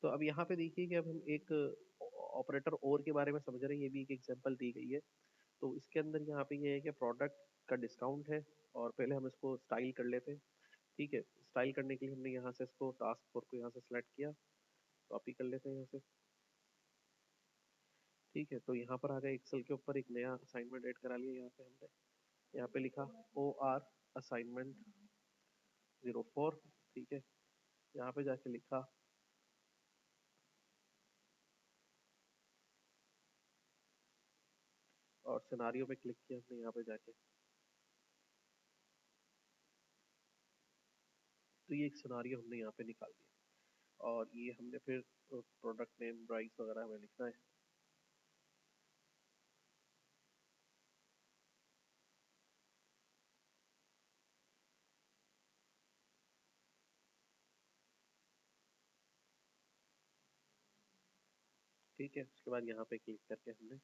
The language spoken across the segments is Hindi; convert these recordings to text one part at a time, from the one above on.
तो अब यहाँ पे देखिए कि अब हम एक ऑपरेटर और के बारे में समझ रहे हैं, ये भी एक एग्जांपल दी गई है। तो इसके अंदर यहाँ पे ये है कि प्रोडक्ट का डिस्काउंट है, और पहले हम इसको स्टाइल कर लेते हैं। ठीक है, स्टाइल करने के लिए हमने यहाँ से इसको टास्क फोर्स को यहाँ से सिलेक्ट किया, कॉपी कर लेते हैं यहाँ से। ठीक है, तो यहाँ पर आ गए एक्सेल के ऊपर एक नया असाइनमेंट ऐड करा लिया। यहाँ पे हमने यहाँ पे लिखा OR असाइनमेंट 04। ठीक है, यहाँ पे जाके लिखा और सिनारियो पे क्लिक किया हमने यहाँ पे जाके। तो ये एक सिनारियो हमने यहाँ पे निकाल दिया, और ये हमने फिर प्रोडक्ट नेम प्राइस वगैरह हमें लिखना है। ठीक है, उसके बाद यहाँ पे क्लिक करके हमने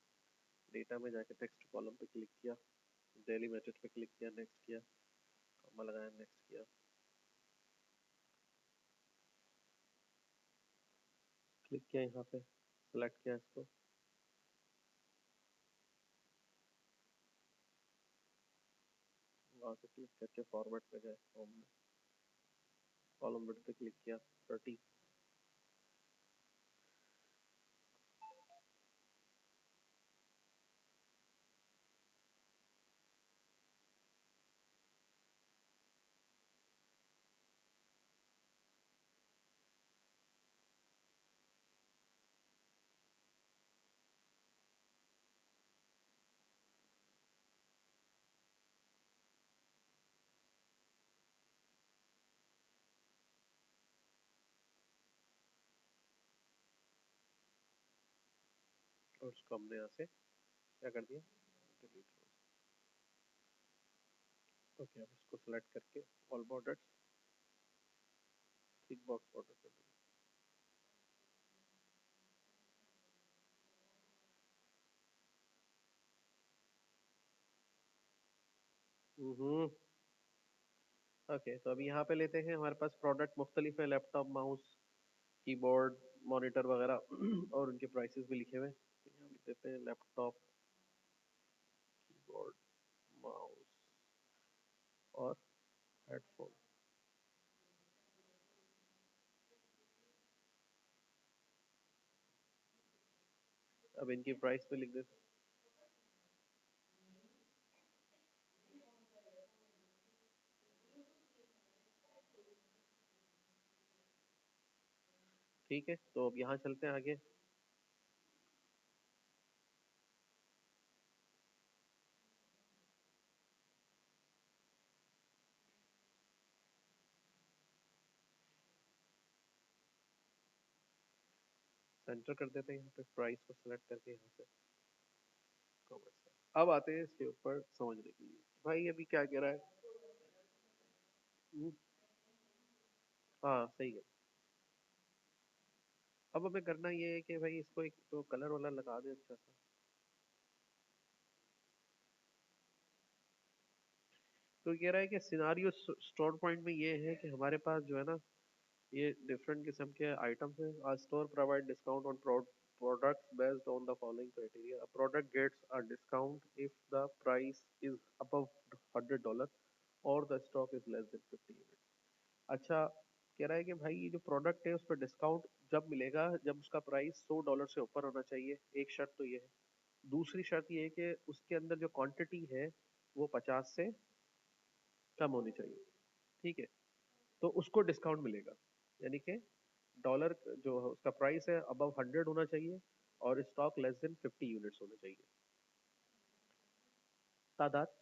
डेटा में जाके टेक्स्ट कॉलम पे क्लिक किया, डेली मैसेज पे क्लिक किया, नेक्स्ट किया, कॉमा लगाया, नेक्स्ट किया, क्लिक किया, यहाँ पे सेलेक्ट किया इसको, वहाँ से क्लिक करके फॉरवर्ड पे गए, होम में कॉलम बिट पे क्लिक किया 30। और उसको हमने यहाँ से क्या कर दिया, डिलीट। ओके, अब इसको सेलेक्ट करके all borders, thick box border कर दिया। ओके, तो अभी यहाँ पे लेते हैं, हमारे पास प्रोडक्ट मुख्तलिफ है, लैपटॉप, माउस, कीबोर्ड, मॉनिटर वगैरह, और उनके प्राइसेस भी लिखे हुए हैं। तो यहाँ लिख देते हैं लैपटॉप, कीबोर्ड, माउस और हेडफोन। अब इनकी प्राइस पे लिख देते हैं। ठीक है, तो अब यहाँ चलते हैं आगे। सेंटर कर देते हैं यहाँ पे, प्राइस को सिलेक्ट करके यहाँ से कॉमर्स। अब आते हैं इसके ऊपर समझने के लिए, भाई अभी क्या कह रहा है। हम्म, हाँ सही है। अब हमें करना ये है कि भाई इसको एक तो कलर वाला लगा दे अच्छा सा। तो कह रहा है कि सिनारियो स्टोर पॉइंट में ये है कि हमारे पास जो है ना, ये डिफरेंट किस्म के आइटम्स हैं। A store provide discount on products based on the following criteria. A product gets a discount if the price is above $100 or the stock is less than 50 units. अच्छा, कह रहा है कि भाई ये जो प्रोडक्ट है उस पर डिस्काउंट जब मिलेगा जब उसका प्राइस $100 से ऊपर होना चाहिए। एक शर्त तो ये है। दूसरी शर्त ये है कि उसके अंदर जो क्वांटिटी है वो 50 से कम होनी चाहिए। ठीक है, तो उसको डिस्काउंट मिलेगा। यानी कि डॉलर जो उसका प्राइस है अबव 100 होना चाहिए, और स्टॉक लेस देन 50 यूनिट्स होना चाहिए, तादाद।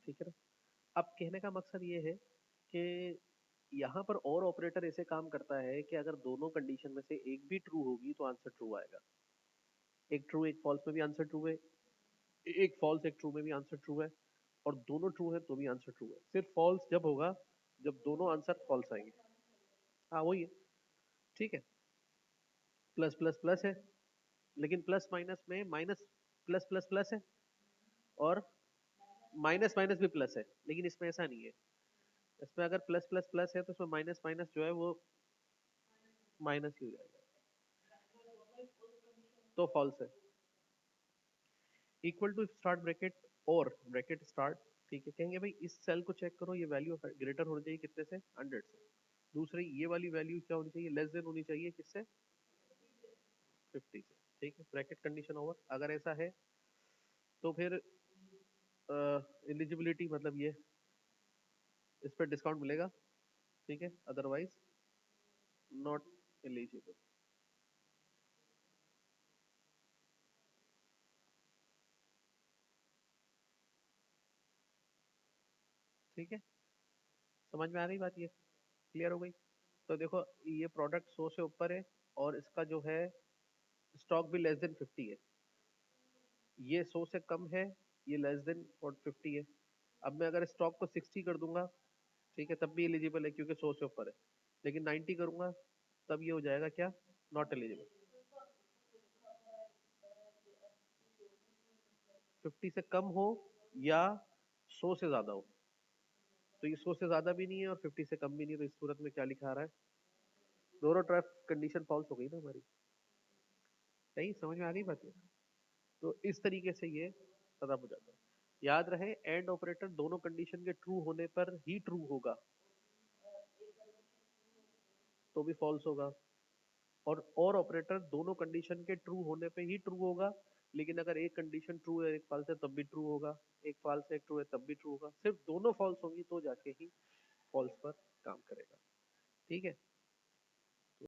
ठीक है ना। अब कहने का मकसद ये है कि यहाँ पर और ऑपरेटर ऐसे काम करता है कि अगर दोनों कंडीशन में से एक भी ट्रू होगी तो आंसर ट्रू आएगा। एक ट्रू एक फॉल्स में भी आंसर ट्रू है, एक फॉल्स एक ट्रू में भी आंसर ट्रू है, और दोनों ट्रू है तो भी आंसर ट्रू है। सिर्फ फॉल्स जब होगा जब दोनों आंसर फॉल्स आएंगे। हाँ वही है। ठीक है, प्लस प्लस प्लस है, लेकिन प्लस माइनस में माइनस प्लस प्लस प्लस है, और माइनस माइनस भी प्लस है, लेकिन इसमें ऐसा नहीं है। इसमें अगर प्लस प्लस प्लस है तो इसमें माइनस माइनस जो है वो माइनस ही हो जाएगा, तो फॉल्स है। इक्वल टू स्टार्ट ब्रैकेट और ब्रैकेट स्टार्ट, ठीक है, कहेंगे भाई इस सेल को चेक करो, ये वैल्यू ग्रेटर होनी चाहिए कितने से, 100 से। दूसरी ये वाली वैल्यू क्या होनी चाहिए, लेस देन होनी चाहिए किससे, 50 से। ठीक है, ब्रैकेट कंडीशन ओवर। अगर ऐसा है तो फिर एलिजिबिलिटी मतलब ये, इस पर डिस्काउंट मिलेगा, ठीक है, अदरवाइज नॉट एलिजिबल। ठीक है, समझ में आ गई बात, ये क्लियर हो गई। तो देखो ये प्रोडक्ट 100 से ऊपर है और इसका जो है स्टॉक भी लेस देन 50 है, ये 100 से कम है, ये लेस देन 50 है। अब मैं अगर स्टॉक को 60 कर दूंगा, ठीक है, तब भी एलिजिबल है क्योंकि 100 से ऊपर है, लेकिन 90 करूंगा तब ये हो जाएगा क्या, नॉट एलिजिबल। 50 से कम हो या 100 से ज्यादा हो, तो ये 100 से ज्यादा भी नहीं है और 50 से कम भी नहीं है, तो इस सूरत में क्या लिखा आ रहा है, दोनों तरफ कंडीशन फॉल्स हो गई ना हमारी। सही समझ में आ गई बात ये। तो इस तरीके से ये खत्म हो जाता है। याद रहे एंड ऑपरेटर दोनों कंडीशन के ट्रू होने पर ही ट्रू होगा, तो भी फॉल्स होगा। और ऑपरेटर दोनों कंडीशन के ट्रू होने पे ही ट्रू होगा, लेकिन अगर एक कंडीशन ट्रू है एक फॉल्स है तब भी ट्रू होगा, एक फॉल्स है एक ट्रू है तब भी ट्रू होगा, सिर्फ दोनों फॉल्स होंगी तो जाके ही फॉल्स पर काम करेगा। ठीक है।